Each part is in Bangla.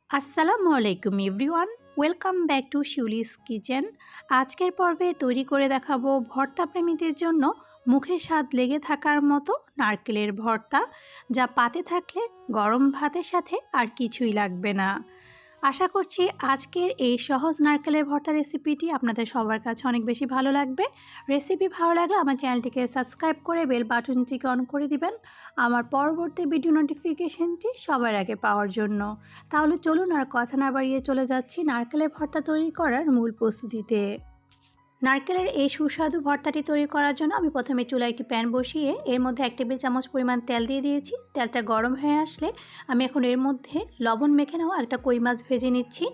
আসসালামু আলাইকুম everyone, welcome back to Shiuli's kitchen. আজকের পর্বে তৈরি করে দেখাবো ভর্তা প্রেমীদের জন্য মুখে স্বাদ লেগে থাকার মতো নারকেলের ভর্তা, যা পাতে থাকলে গরম ভাতের সাথে আর কিছুই লাগবে না। আশা করছি আজকের এই সহজ নারকেলের ভর্তা রেসিপিটি আপনাদের সবার কাছে অনেক বেশি ভালো লাগবে। রেসিপি ভালো লাগলে আমার চ্যানেলটিকে সাবস্ক্রাইব করে বেল বাটনটিকে অন করে দিবেন আমার পরবর্তী ভিডিও নোটিফিকেশনটি সবার আগে পাওয়ার জন্য। তাহলে চলুন আর কথা না বাড়িয়ে চলে যাচ্ছি নারকেলের ভর্তা তৈরি করার মূল প্রস্তুতিতে। নারকেলের এই সুস্বাদু ভর্তাটি তৈরি করার জন্য আমি প্রথমে চুলায় একটি প্যান বসিয়ে এর মধ্যে 1 টেবিল চামচ পরিমাণ তেল দিয়ে দিয়েছি। তেলটা গরম হয়ে আসলে আমি এখন এর মধ্যে লবণ মেখে নেওয়া একটা কই মাছ ভেজে নিচ্ছি।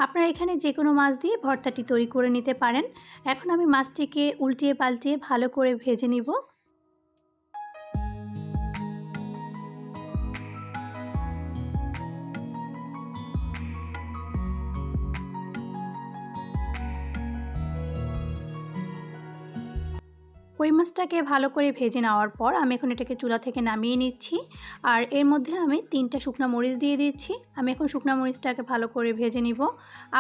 আপনারা এখানে যে কোনো মাছ দিয়ে ভর্তাটি তৈরি করে নিতে পারেন। এখন আমি মাছটিকে উল্টিয়ে পাল্টিয়ে ভালো করে ভেজে নিব। কই মাছটাকে ভালো করে ভেজে নেওয়ার পর আমি এখন এটাকে চুলা থেকে নামিয়ে নিচ্ছি। আর এর মধ্যে আমি 3টা শুকনো মরিচ দিয়ে দিচ্ছি। আমি এখন শুকনো মরিচটাকে ভালো করে ভেজে নিব।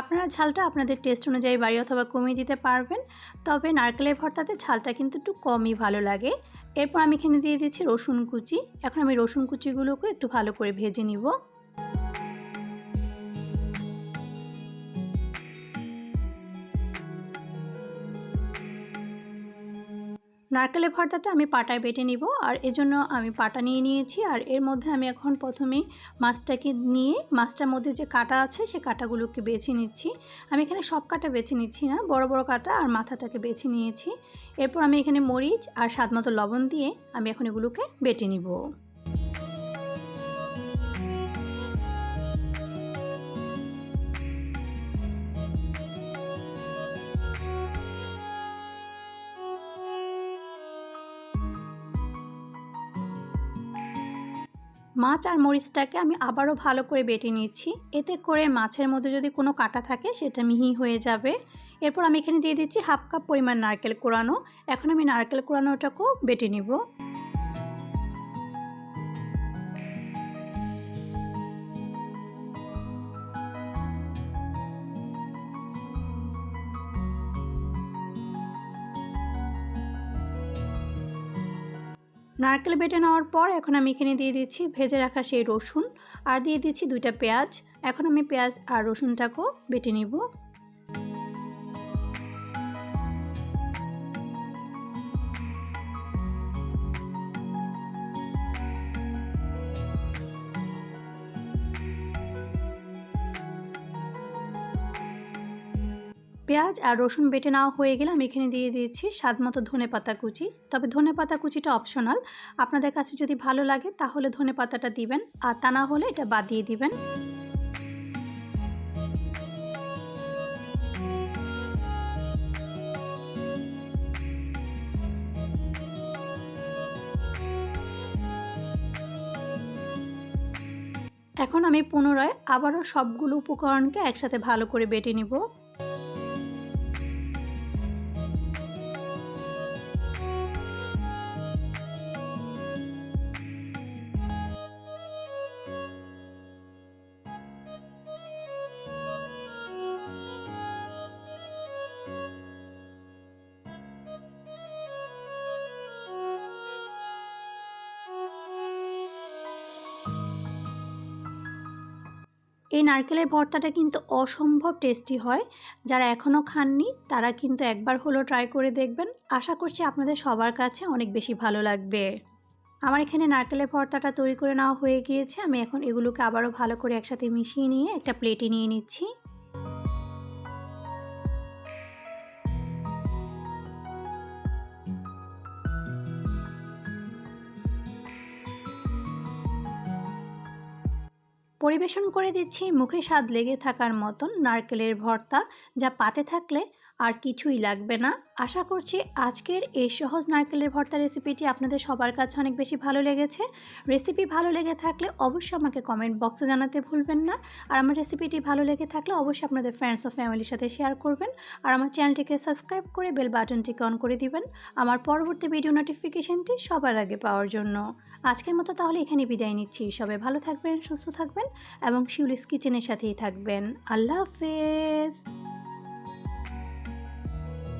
আপনারা ঝালটা আপনাদের টেস্ট অনুযায়ী বাড়িয়ে অথবা কমিয়ে দিতে পারবেন, তবে নারকেলের ভর্তাতে ঝালটা কিন্তু একটু কমই ভালো লাগে। এরপর আমি এখানে দিয়ে দিচ্ছি রসুন কুচি। এখন আমি রসুন কুচিগুলোকে একটু ভালো করে ভেজে নিব। নারকেলের ভর্তাটা আমি পাটায় বেটে নিব, আর এজন্য আমি পাটা নিয়ে নিয়েছি। আর এর মধ্যে আমি এখন প্রথমেই মাছটাকে নিয়ে মাছটার মধ্যে যে কাঁটা আছে সে কাঁটাগুলোকে বেছে নিচ্ছি। আমি এখানে সব কাঁটা বেছে নিচ্ছি না, বড় বড় কাঁটা আর মাথাটাকে বেছে নিয়েছি। এরপর আমি এখানে মরিচ আর স্বাদমতো লবণ দিয়ে আমি এখন এগুলোকে বেটে নিব। মাছ আর মরিচটাকে আমি আবারও ভালো করে বেটে নিচ্ছি। এতে করে মাছের মধ্যে যদি কোনো কাঁটা থাকে সেটা মিহি হয়ে যাবে। এরপর আমি এখানে দিয়ে দিচ্ছি 1/2 কাপ পরিমাণ নারকেল কোড়ানো। এখন আমি নারকেল কোড়ানোটাকেও বেটে নিব। নারকেল বেটে নেওয়ার পর এখন আমি এখানে দিয়ে দিচ্ছি ভেজে রাখা সেই রসুন, আর দিয়ে দিচ্ছি 2টা পেঁয়াজ। এখন আমি পেঁয়াজ আর রসুনটাকেও বেটে নিব। পেঁয়াজ আর রসুন বেটে নেওয়া হয়ে গেলে আমি এখানে দিয়ে দিয়েছি স্বাদমতো ধনেপাতা কুচি। তবে ধনেপাতা কুচিটা অপশনাল, আপনাদের কাছে যদি ভালো লাগে তাহলে ধনেপাতাটা দিবেন, আর তা না হলে এটা বাদ দিয়ে দিবেন। এখন আমি পুনরায় আবারও সবগুলো উপকরণকে একসাথে ভালো করে বেটে নিব। এই নারকেলের ভর্তাটা কিন্তু অসম্ভব টেস্টি হয়। যারা এখনও খাননি তারা কিন্তু একবার হলেও ট্রাই করে দেখবেন। আশা করছি আপনাদের সবার কাছে অনেক বেশি ভালো লাগবে। আমার এখানে নারকেলের ভর্তাটা তৈরি করে নেওয়া হয়ে গিয়েছে। আমি এখন এগুলোকে আবারও ভালো করে একসাথে মিশিয়ে নিয়ে একটা প্লেটে নিয়ে নিচ্ছি। পরিবেশন করে দিচ্ছি মুখে স্বাদ লেগে থাকার মতন নারকেলের ভর্তা, যা পাতে থাকলে আর কিছুই লাগবে না। আশা করছি আজকের এই সহজ নারকেলের ভর্তা রেসিপিটি আপনাদের সবার কাছে অনেক বেশি ভালো লেগেছে। রেসিপি ভালো লেগে থাকলে অবশ্যই আমাকে কমেন্ট বক্সে জানাতে ভুলবেন না। আর আমার রেসিপিটি ভালো লেগে থাকলে অবশ্যই আপনাদের ফ্রেন্ডস ও ফ্যামিলির সাথে শেয়ার করবেন। আর আমার চ্যানেলটিকে সাবস্ক্রাইব করে বেল বাটনটিকে অন করে দিবেন আমার পরবর্তী ভিডিও নোটিফিকেশনটি সবার আগে পাওয়ার জন্য। আজকের মতো তাহলে এখানে বিদায় নিচ্ছি। সবাই ভালো থাকবেন, সুস্থ থাকবেন এবং শিউলিস কিচেনের সাথেই থাকবেন। আল্লাহ হাফেজ।